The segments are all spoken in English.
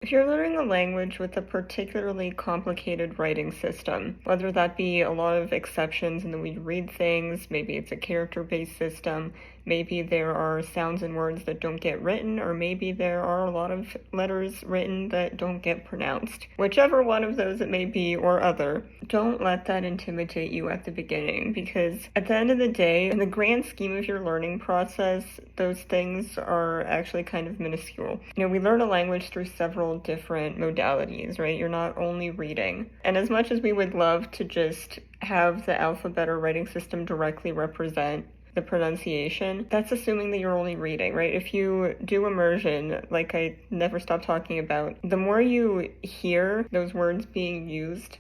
If you're learning a language with a particularly complicated writing system, whether that be a lot of exceptions in the way you read things, maybe it's a character-based system, maybe there are sounds and words that don't get written, or maybe there are a lot of letters written that don't get pronounced. Whichever one of those it may be or other, don't let that intimidate you at the beginning, because at the end of the day, in the grand scheme of your learning process, those things are actually kind of minuscule. We learn a language through several different modalities, right? You're not only reading. And as much as we would love to just have the alphabet or writing system directly represent the pronunciation, that's assuming that you're only reading, right? If you do immersion, like I never stop talking about, the more you hear those words being used,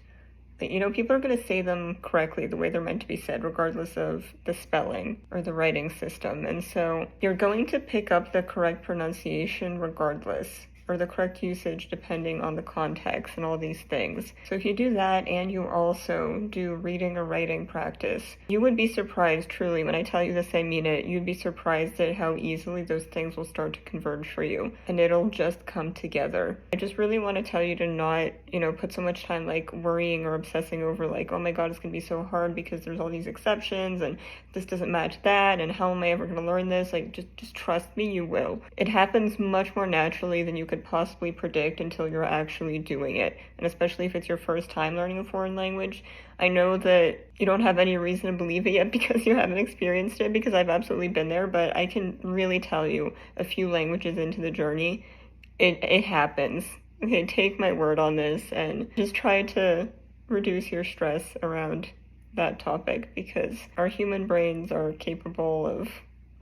people are going to say them correctly the way they're meant to be said, regardless of the spelling or the writing system. And so you're going to pick up the correct pronunciation regardless, or the correct usage depending on the context and all these things. So if you do that and you also do reading or writing practice, you would be surprised, truly, when I tell you this, I mean it, you'd be surprised at how easily those things will start to converge for you, and it'll just come together. I just really want to tell you to not, put so much time like worrying or obsessing over like, oh my god, it's gonna be so hard because there's all these exceptions and this doesn't match that, and how am I ever gonna learn this? Like, just trust me, you will. It happens much more naturally than you could possibly predict until you're actually doing it. And especially if it's your first time learning a foreign language, I know that you don't have any reason to believe it yet because you haven't experienced it, because I've absolutely been there, but I can really tell you, a few languages into the journey, it happens. Okay, take my word on this and just try to reduce your stress around that topic, because our human brains are capable of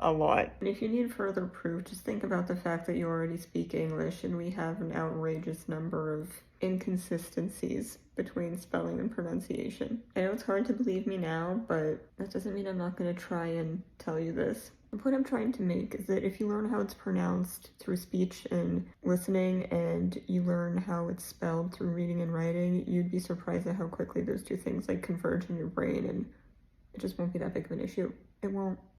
a lot. And if you need further proof, just think about the fact that you already speak English and we have an outrageous number of inconsistencies between spelling and pronunciation. I know it's hard to believe me now, but that doesn't mean I'm not going to try and tell you this. The point I'm trying to make is that if you learn how it's pronounced through speech and listening, and you learn how it's spelled through reading and writing, you'd be surprised at how quickly those two things converge in your brain, and it just won't be that big of an issue. It won't.